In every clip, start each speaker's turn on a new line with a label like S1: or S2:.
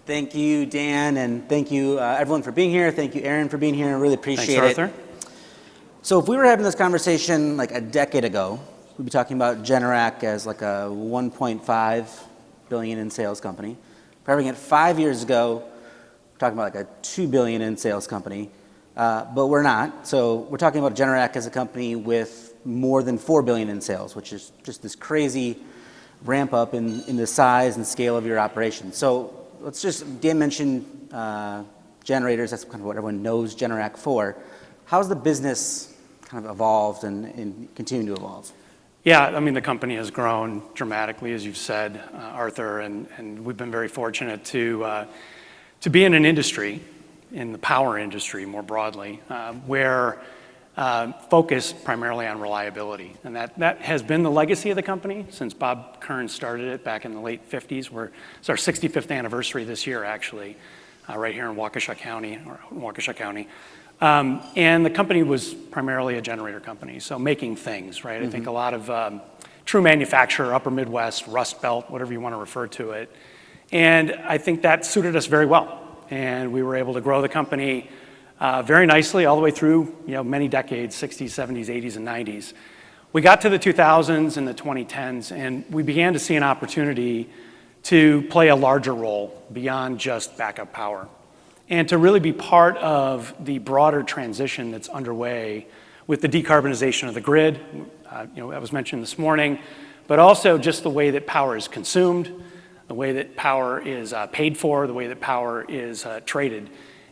S1: Thank you, Dan, and thank you, everyone, for being here. Thank you, Aaron, for being here. I really appreciate it.
S2: Thanks, Arthur.
S1: So if we were having this conversation like a decade ago, we'd be talking about Generac as like a 1.5 billion in sales company. If we're having it 5 years ago, we're talking about like a 2 billion in sales company, but we're not. So we're talking about Generac as a company with more than 4 billion in sales, which is just this crazy ramp up in the size and scale of your operation. So let's just, Dan mentioned generators, that's kind of what everyone knows Generac for. How's the business kind of evolved and continuing to evolve?
S2: Yeah, I mean, the company has grown dramatically, as you've said, Arthur, and we've been very fortunate to be in an industry, in the power industry more broadly, where focused primarily on reliability. And that has been the legacy of the company since Bob Kern started it back in the late 50s. It's our 65th anniversary this year, actually, right here in Waukesha County. And the company was primarily a generator company, so making things, right? I think a lot of true manufacturer, upper Midwest, Rust Belt, whatever you want to refer to it. And I think that suited us very well. And we were able to grow the company very nicely all the way through, many decades, 60s, 70s, 80s, and 90s. We got to the 2000s and the 2010s, and we began to see an opportunity to play a larger role beyond just backup power, and to really be part of the broader transition that's underway with the decarbonization of the grid. That was mentioned this morning, but also just the way that power is consumed, the way that power is paid for, the way that power is traded.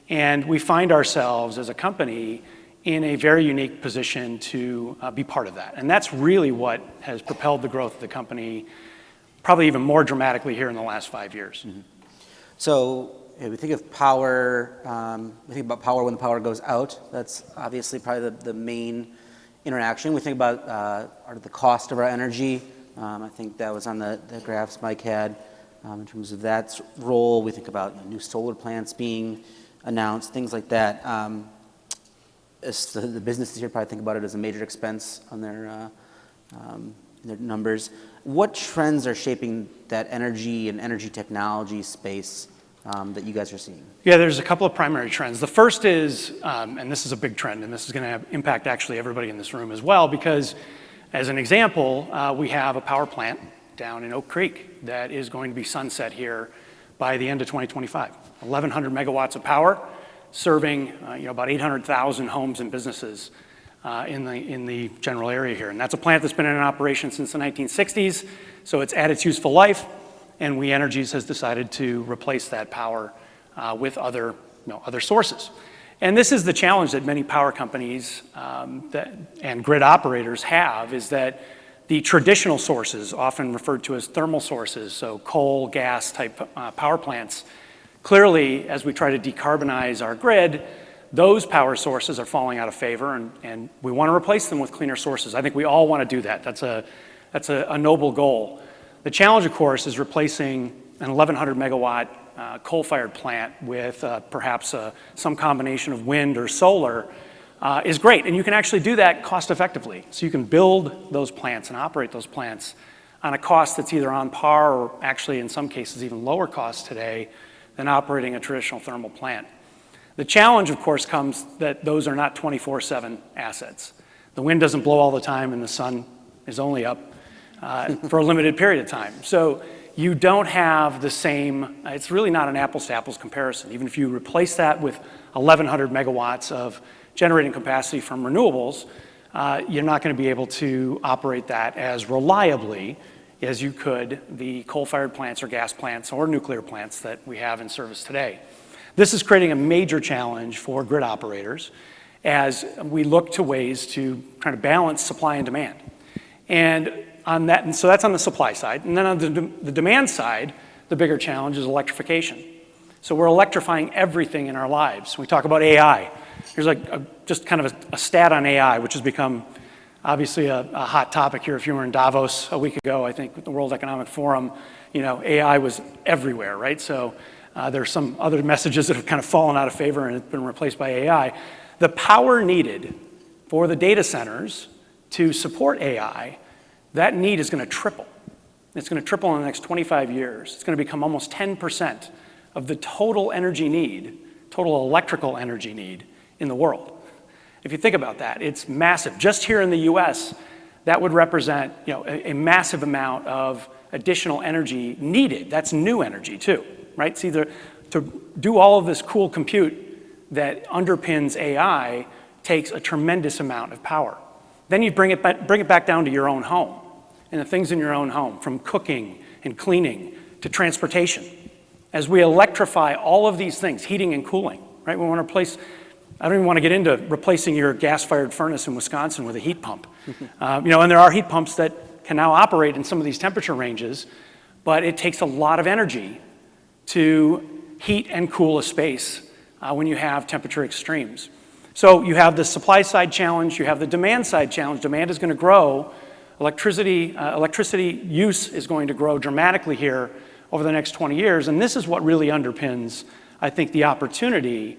S2: And we find ourselves as a company in a very unique position to be part of that. And that's really what has propelled the growth of the company, probably even more dramatically here in the last 5 years.
S1: Mm-hmm. So we think of power, we think about power when the power goes out. That's obviously probably the main interaction. We think about the cost of our energy. I think that was on the graphs Mike had in terms of that role. We think about new solar plants being announced, things like that. The businesses here probably think about it as a major expense on their numbers. What trends are shaping that energy and energy technology space that you guys are seeing?
S2: Yeah, there's a couple of primary trends. The first is, and this is a big trend, and this is going to impact actually everybody in this room as well, because as an example, we have a power plant down in Oak Creek that is going to be sunset here by the end of 2025. 1,100 megawatts of power, serving about 800,000 homes and businesses in the general area here. And that's a plant that's been in operation since the 1960s, so it's at its useful life, and We Energies has decided to replace that power with other sources. And this is the challenge that many power companies and grid operators have, is that the traditional sources, often referred to as thermal sources, so coal, gas type power plants, clearly, as we try to decarbonize our grid, those power sources are falling out of favor, and we want to replace them with cleaner sources. I think we all want to do that. That's a noble goal. The challenge, of course, is replacing an 1,100 megawatt coal-fired plant with perhaps some combination of wind or solar is great. And you can actually do that cost effectively. So you can build those plants and operate those plants on a cost that's either on par or actually in some cases even lower cost today than operating a traditional thermal plant. The challenge, of course, comes that those are not 24/7 assets. The wind doesn't blow all the time and the sun is only up for a limited period of time. So you don't have the same, it's really not an apples to apples comparison. Even if you replace that with 1,100 megawatts of generating capacity from renewables, you're not going to be able to operate that as reliably as you could the coal-fired plants or gas plants or nuclear plants that we have in service today. This is creating a major challenge for grid operators as we look to ways to try to balance supply and demand. And so that's on the supply side. And then on the demand side, the bigger challenge is electrification. So we're electrifying everything in our lives. We talk about AI. Here's just kind of a stat on AI, which has become obviously a hot topic here. If you were in Davos a week ago, I think, with the World Economic Forum, AI was everywhere, right? So there's some other messages that have kind of fallen out of favor and have been replaced by AI. The power needed for the data centers to support AI, that need is going to triple. It's going to triple in the next 25 years. It's going to become almost 10% of the total energy need, total electrical energy need in the world. If you think about that, it's massive. Just here in the US, that would represent a massive amount of additional energy needed. That's new energy too, right? See, to do all of this cool compute that underpins AI takes a tremendous amount of power. Then you bring it back down to your own home and the things in your own home, from cooking and cleaning to transportation. As we electrify all of these things, heating and cooling, right? We want to replace, I don't even want to get into replacing your gas-fired furnace in Wisconsin with a heat pump. And there are heat pumps that can now operate in some of these temperature ranges, but it takes a lot of energy to heat and cool a space when you have temperature extremes. So you have the supply side challenge, you have the demand side challenge. Demand is going to grow. Electricity use is going to grow dramatically here over the next 20 years, and this is what really underpins, I think, the opportunity.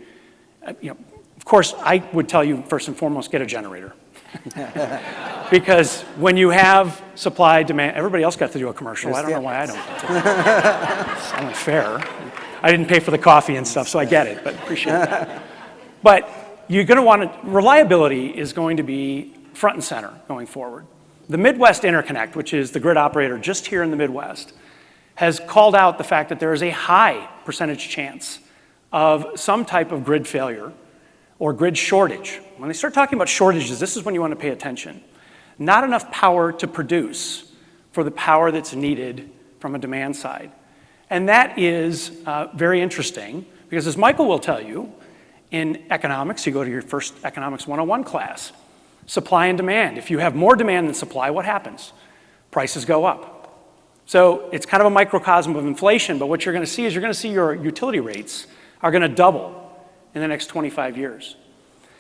S2: Of course, I would tell you, first and foremost, get a generator. Because when you have supply, demand, everybody else got to do a commercial. I don't know why I don't get to. It's only fair. I didn't pay for the coffee and stuff, so I get it, but appreciate that. But you're going to want to, reliability is going to be front and center going forward. The Midwest Interconnect, which is the grid operator just here in the Midwest, has called out the fact that there is a high percentage chance of some type of grid failure or grid shortage. When they start talking about shortages, this is when you want to pay attention. Not enough power to produce for the power that's needed from a demand side. And that is very interesting because, as Michael will tell you, in economics, you go to your first Economics 101 class, supply and demand. If you have more demand than supply, what happens? Prices go up. So it's kind of a microcosm of inflation, but what you're going to see is your utility rates are going to double in the next 25 years.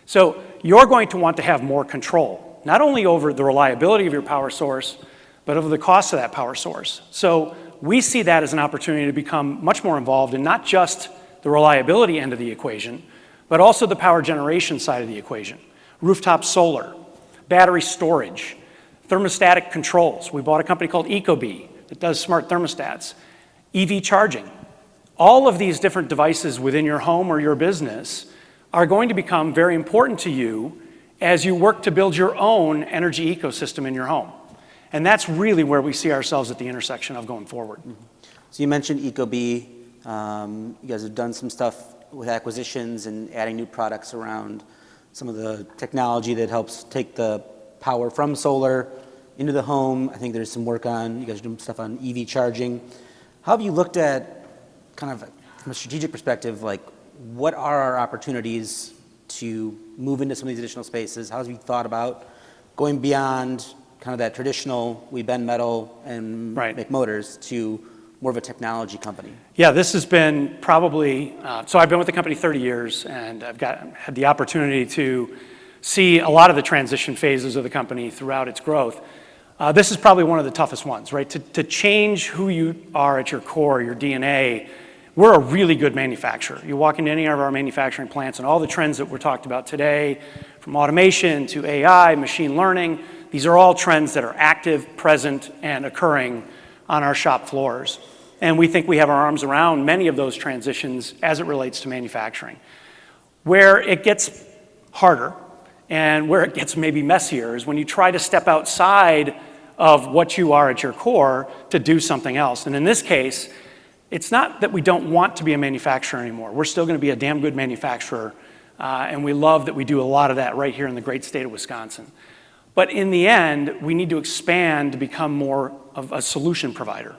S2: So you're going to want to have more control, not only over the reliability of your power source, but over the cost of that power source. So we see that as an opportunity to become much more involved in not just the reliability end of the equation, but also the power generation side of the equation. Rooftop solar, battery storage, thermostatic controls. We bought a company called Ecobee that does smart thermostats, EV charging. All of these different devices within your home or your business are going to become very important to you as you work to build your own energy ecosystem in your home. And that's really where we see ourselves at the intersection of going forward. Mm-hmm.
S1: So you mentioned Ecobee. You guys have done some stuff with acquisitions and adding new products around some of the technology that helps take the power from solar into the home. I think there's some work on, you guys are doing stuff on EV charging. How have you looked at, kind of from a strategic perspective, like what are our opportunities to move into some of these additional spaces? How have you thought about going beyond kind of that traditional, we bend metal and make motors, to more of a technology company?
S2: Yeah, this has been probably, so I've been with the company 30 years, and I've had the opportunity to see a lot of the transition phases of the company throughout its growth. This is probably one of the toughest ones, right? To change who you are at your core, your DNA. We're a really good manufacturer. You walk into any of our manufacturing plants and all the trends that we're talked about today, from automation to AI, machine learning, these are all trends that are active, present, and occurring on our shop floors. And we think we have our arms around many of those transitions as it relates to manufacturing. Where it gets harder and where it gets maybe messier is when you try to step outside of what you are at your core to do something else. And in this case, it's not that we don't want to be a manufacturer anymore. We're still going to be a damn good manufacturer, and we love that we do a lot of that right here in the great state of Wisconsin. But in the end, we need to expand to become more of a solution provider.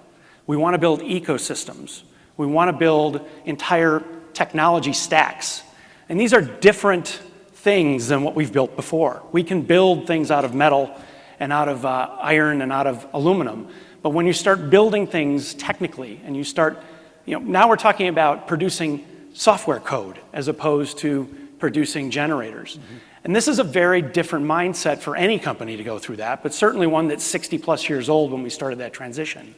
S2: We want to build ecosystems. We want to build entire technology stacks. And these are different things than what we've built before. We can build things out of metal and out of iron and out of aluminum. But when you start building things technically and you start, now we're talking about producing software code as opposed to producing generators. Mm-hmm. And this is a very different mindset for any company to go through that, but certainly one that's 60 plus years old when we started that transition.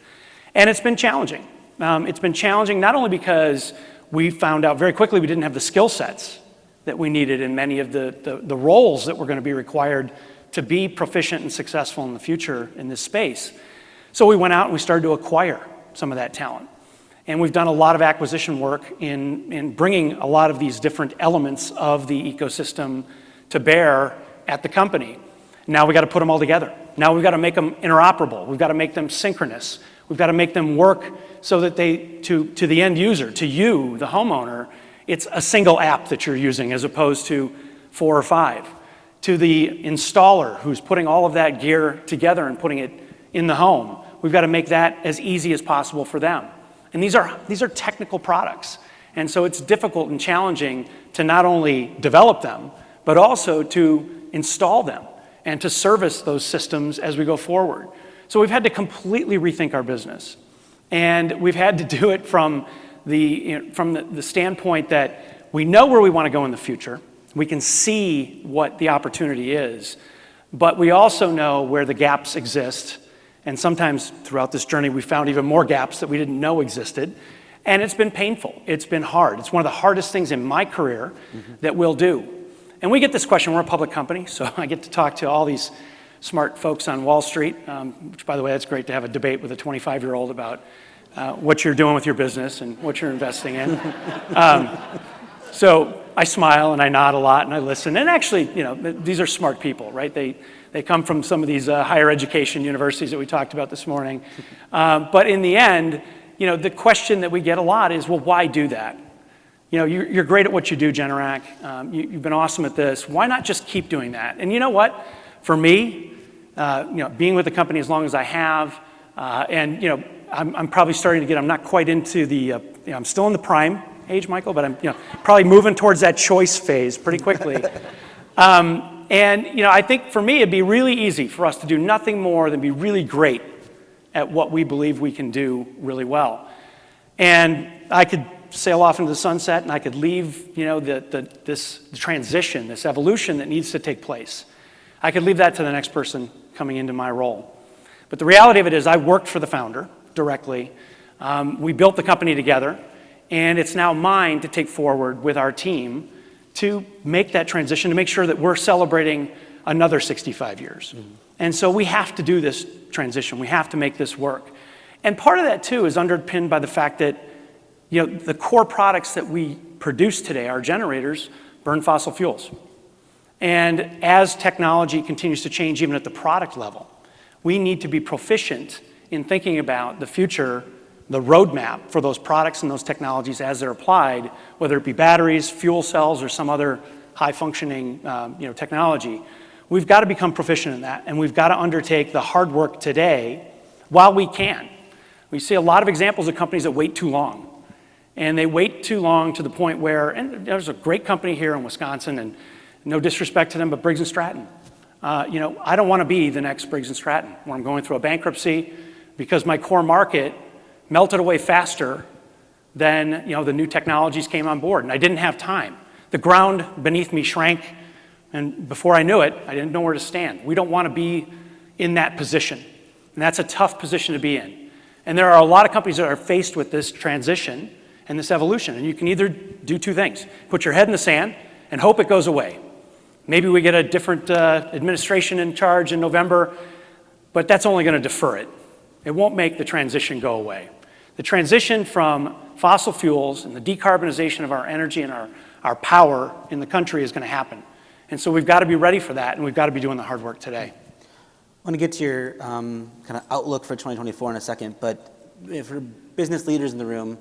S2: And it's been challenging. It's been challenging not only because we found out very quickly we didn't have the skill sets that we needed in many of the roles that were going to be required to be proficient and successful in the future in this space. So we went out and we started to acquire some of that talent. And we've done a lot of acquisition work in bringing a lot of these different elements of the ecosystem to bear at the company. Now we got to put them all together. Now we've got to make them interoperable. We've got to make them synchronous. We've got to make them work so that to the end user, to you, the homeowner, it's a single app that you're using as opposed to 4 or 5. To the installer who's putting all of that gear together and putting it in the home, we've got to make that as easy as possible for them. And these are technical products. And so it's difficult and challenging to not only develop them, but also to install them and to service those systems as we go forward. So we've had to completely rethink our business. And we've had to do it from the standpoint that we know where we want to go in the future. We can see what the opportunity is, but we also know where the gaps exist. And sometimes throughout this journey, we found even more gaps that we didn't know existed. And it's been painful. It's been hard. It's one of the hardest things in my career that we'll do. And we get this question. We're a public company, so I get to talk to all these smart folks on Wall Street, which, by the way, it's great to have a debate with a 25-year-old about what you're doing with your business and what you're investing in. So I smile and I nod a lot and I listen. And actually, these are smart people, right? They come from some of these higher education universities that we talked about this morning. But in the end, the question that we get a lot is, well, why do that? You're great at what you do, Generac. You've been awesome at this. Why not just keep doing that? And you know what? For me, being with the company as long as I have, and I'm probably starting to get, I'm not quite into the, I'm still in the prime age, Michael, but I'm probably moving towards that choice phase pretty quickly. And I think for me, it'd be really easy for us to do nothing more than be really great at what we believe we can do really well. And I could sail off into the sunset and I could leave, this transition, this evolution that needs to take place. I could leave that to the next person coming into my role. But the reality of it is I worked for the founder directly. We built the company together, and it's now mine to take forward with our team to make that transition, to make sure that we're celebrating another 65 years. And so we have to do this transition. We have to make this work. And part of that, too, is underpinned by the fact that the core products that we produce today, our generators, burn fossil fuels. And as technology continues to change, even at the product level, we need to be proficient in thinking about the future, the roadmap for those products and those technologies as they're applied, whether it be batteries, fuel cells, or some other high-functioning technology. We've got to become proficient in that, and we've got to undertake the hard work today while we can. We see a lot of examples of companies that wait too long. And they wait too long to the point where, and there's a great company here in Wisconsin, and no disrespect to them, but Briggs & Stratton. I don't want to be the next Briggs & Stratton, where I'm going through a bankruptcy because my core market melted away faster than the new technologies came on board, and I didn't have time. The ground beneath me shrank, and before I knew it, I didn't know where to stand. We don't want to be in that position, and that's a tough position to be in. And there are a lot of companies that are faced with this transition and this evolution, and you can either do two things: put your head in the sand and hope it goes away. Maybe we get a different administration in charge in November, but that's only going to defer it. It won't make the transition go away. The transition from fossil fuels and the decarbonization of our energy and our power in the country is going to happen. And so we've got to be ready for that, and we've got to be doing the hard work today.
S1: I want to get to your kind of outlook for 2024 in a second, but for business leaders in the room,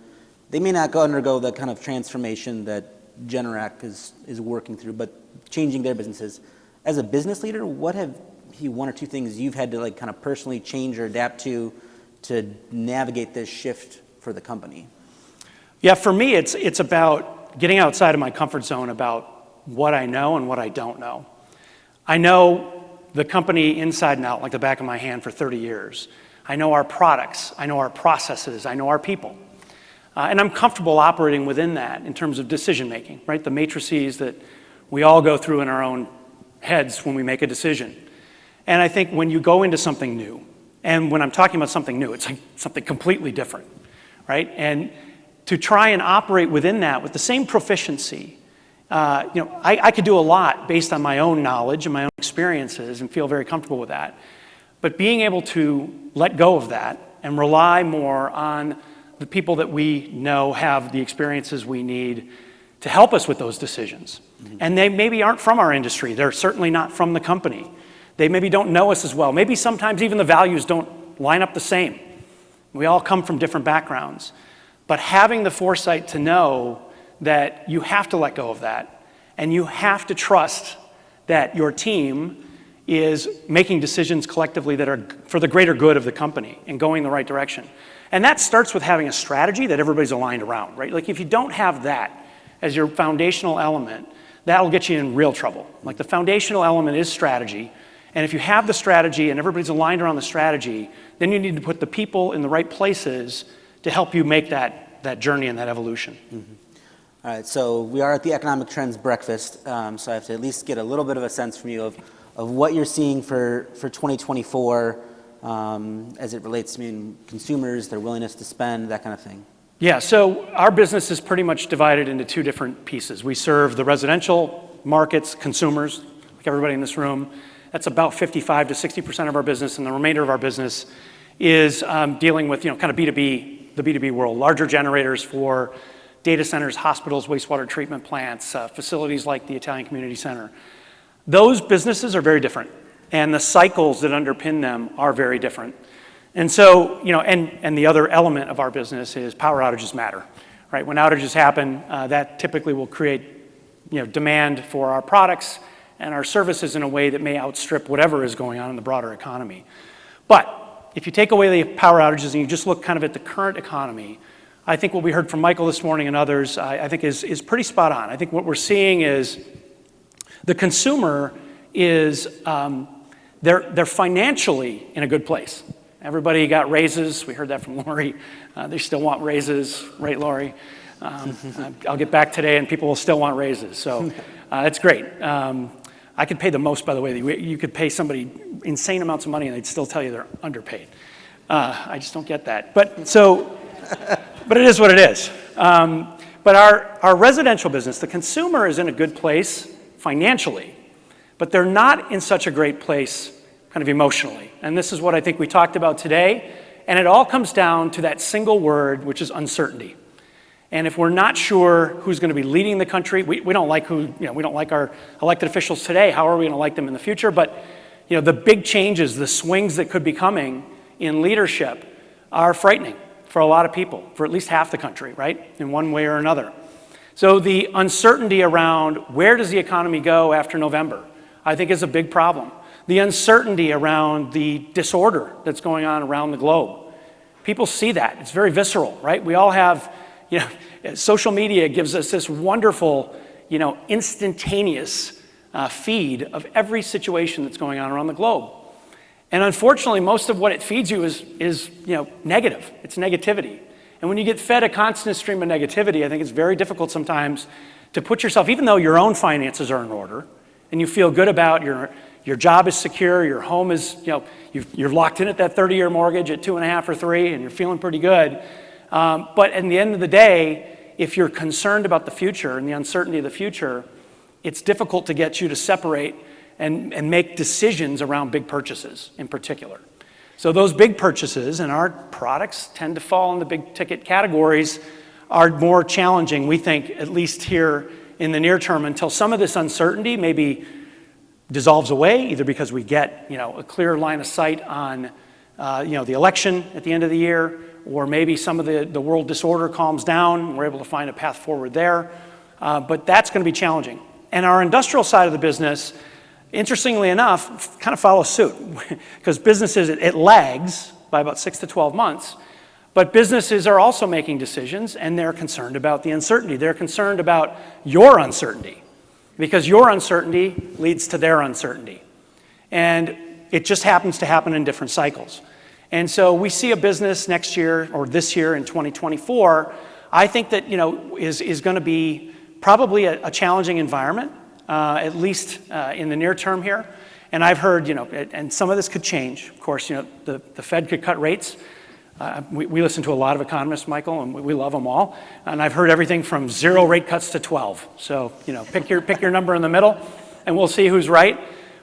S1: they may not undergo the kind of transformation that Generac is working through, but changing their businesses. As a business leader, what have one or two things you've had to kind of personally change or adapt to navigate this shift for the company?
S2: Yeah, for me, it's about getting outside of my comfort zone about what I know and what I don't know. I know the company inside and out like the back of my hand for 30 years. I know our products, I know our processes, I know our people. And I'm comfortable operating within that in terms of decision making, right? The matrices that we all go through in our own heads when we make a decision. And I think when you go into something new, and when I'm talking about something new, it's like something completely different, right? And to try and operate within that with the same proficiency, I could do a lot based on my own knowledge and my own experiences and feel very comfortable with that. But being able to let go of that and rely more on the people that we know have the experiences we need to help us with those decisions. And they maybe aren't from our industry. They're certainly not from the company. They maybe don't know us as well. Maybe sometimes even the values don't line up the same. We all come from different backgrounds. But having the foresight to know that you have to let go of that, and you have to trust that your team is making decisions collectively that are for the greater good of the company and going the right direction. And that starts with having a strategy that everybody's aligned around, right? Like if you don't have that as your foundational element, that'll get you in real trouble. Like the foundational element is strategy. And if you have the strategy and everybody's aligned around the strategy, then you need to put the people in the right places to help you make that journey and that evolution.
S1: Mm-hmm. All right, so we are at the Economic Trends Breakfast, so I have to at least get a little bit of a sense from you of what you're seeing for 2024 as it relates to consumers, their willingness to spend, that kind of thing.
S2: Yeah, so our business is pretty much divided into two different pieces. We serve the residential markets, consumers, like everybody in this room. That's about 55 to 60% of our business, and the remainder of our business is dealing with, kind of B2B, the B2B world, larger generators for data centers, hospitals, wastewater treatment plants, facilities like the Italian Community Center. Those businesses are very different, and the cycles that underpin them are very different. And so, and the other element of our business is power outages matter, right? When outages happen, that typically will create, demand for our products and our services in a way that may outstrip whatever is going on in the broader economy. But if you take away the power outages and you just look kind of at the current economy, I think what we heard from Michael this morning and others, I think is pretty spot on. I think what we're seeing is the consumer is, they're financially in a good place. Everybody got raises. We heard that from Lori. They still want raises, right, Lori? I'll get back today and people will still want raises. So that's great. I could pay the most, by the way. You could pay somebody insane amounts of money and they'd still tell you they're underpaid. I just don't get that. But it is what it is. But our residential business, the consumer is in a good place financially, but they're not in such a great place kind of emotionally. And this is what I think we talked about today. And it all comes down to that single word, which is uncertainty. And if we're not sure who's going to be leading the country, we don't like we don't like our elected officials today. How are we going to like them in the future? But the big changes, the swings that could be coming in leadership are frightening for a lot of people, for at least half the country, right? In one way or another. So the uncertainty around where does the economy go after November, I think is a big problem. The uncertainty around the disorder that's going on around the globe. People see that. It's very visceral, right? We all have, social media gives us this wonderful, instantaneous feed of every situation that's going on around the globe. And unfortunately, most of what it feeds you is negative. It's negativity. And when you get fed a constant stream of negativity, I think it's very difficult sometimes to put yourself, even though your own finances are in order, and you feel good about your job is secure, your home is, you're locked in at that 30-year mortgage at 2.5 or 3, and you're feeling pretty good. But at the end of the day, if you're concerned about the future and the uncertainty of the future, it's difficult to get you to separate and make decisions around big purchases in particular. So those big purchases, and our products tend to fall in the big ticket categories, are more challenging, we think, at least here in the near term, until some of this uncertainty maybe dissolves away, either because we get a clear line of sight on the election at the end of the year, or maybe some of the world disorder calms down, we're able to find a path forward there. But that's going to be challenging. And our industrial side of the business, interestingly enough, kind of follows suit, because businesses, it lags by about 6 to 12 months, but businesses are also making decisions, and they're concerned about the uncertainty. They're concerned about your uncertainty, because your uncertainty leads to their uncertainty. And it just happens to happen in different cycles. And so we see a business next year, or this year in 2024, I think that is going to be probably a challenging environment, at least in the near term here. And I've heard, and some of this could change. Of course, the Fed could cut rates. We listen to a lot of economists, Michael, and we love them all. And I've heard everything from 0 rate cuts to 12. So, pick your number in the middle, and we'll see who's right.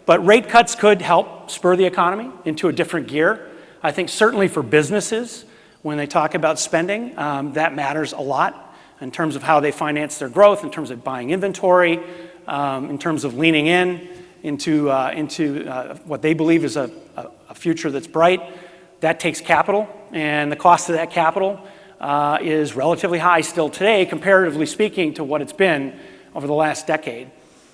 S2: But rate cuts could help spur the economy into a different gear. I think certainly for businesses, when they talk about spending. That matters a lot in terms of how they finance their growth, in terms of buying inventory, in terms of leaning into what they believe is a future that's bright. That takes capital, and the cost of that capital is relatively high still today, comparatively speaking, to what it's been over the last decade.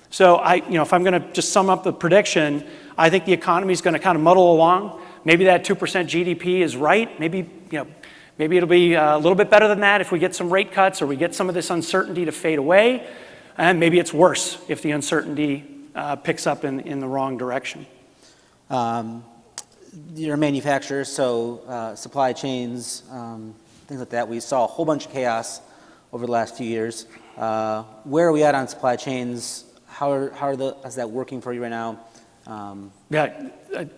S2: So if I'm going to just sum up the prediction, I think the economy is going to kind of muddle along. Maybe that 2% GDP is right. Maybe it'll be a little bit better than that if we get some rate cuts or we get some of this uncertainty to fade away. And maybe it's worse if the uncertainty picks up in the wrong direction.
S1: You're a manufacturer, so supply chains, things like that. We saw a whole bunch of chaos over the last few years. Where are we at on supply chains? How's that working for you right now?
S2: Yeah,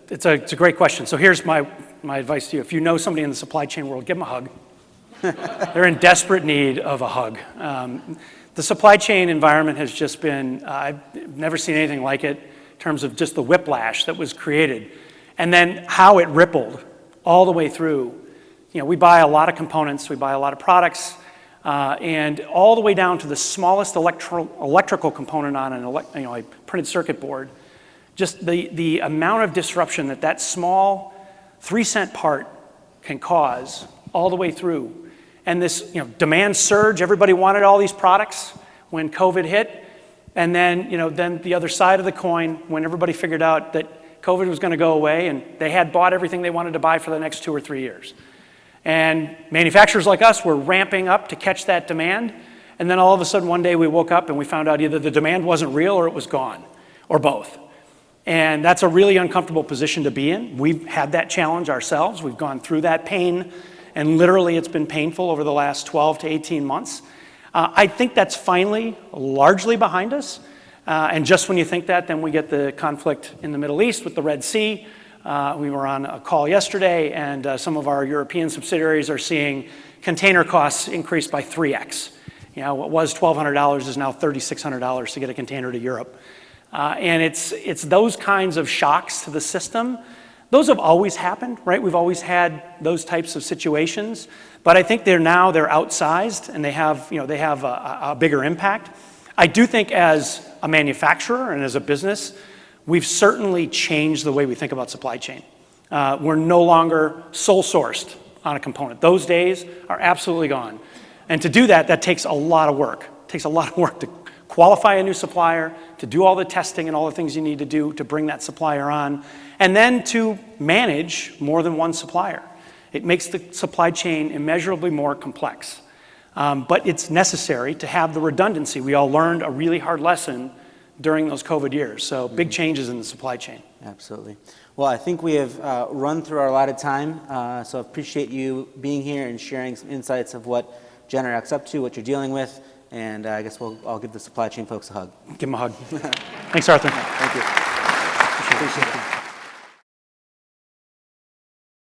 S2: it's a great question. So here's my advice to you. If you know somebody in the supply chain world, give them a hug. They're in desperate need of a hug. The supply chain environment has just been, I've never seen anything like it in terms of just the whiplash that was created. And then how it rippled all the way through. We buy a lot of components, we buy a lot of products, and all the way down to the smallest electrical component on a printed circuit board. Just the amount of disruption that small 3-cent part can cause all the way through. And this demand surge, everybody wanted all these products when COVID hit. And then, then the other side of the coin, when everybody figured out that COVID was going to go away and they had bought everything they wanted to buy for the next 2 or 3 years. And manufacturers like us were ramping up to catch that demand. And then all of a sudden one day we woke up and we found out either the demand wasn't real or it was gone, or both. And that's a really uncomfortable position to be in. We've had that challenge ourselves. We've gone through that pain, and literally it's been painful over the last 12 to 18 months. I think that's finally largely behind us. And just when you think that, then we get the conflict in the Middle East with the Red Sea. We were on a call yesterday, and some of our European subsidiaries are seeing container costs increase by 3x. What was $1,200 is now $3,600 to get a container to Europe. And it's those kinds of shocks to the system. Those have always happened, right? We've always had those types of situations, but I think they're outsized, and they have a bigger impact. I do think as a manufacturer and as a business, we've certainly changed the way we think about supply chain. We're no longer sole sourced on a component. Those days are absolutely gone. And to do that takes a lot of work. It takes a lot of work to qualify a new supplier, to do all the testing and all the things you need to do to bring that supplier on, and then to manage more than one supplier. It makes the supply chain immeasurably more complex. But it's necessary to have the redundancy. We all learned a really hard lesson during those COVID years. So big changes in the supply chain.
S1: Absolutely. Well, I think we have run through our allotted time. So I appreciate you being here and sharing some insights of what Generac's up to, what you're dealing with. And I guess I'll give the supply chain folks a hug.
S2: Give them a hug. Thanks, Arthur.
S1: Thank you. Appreciate it.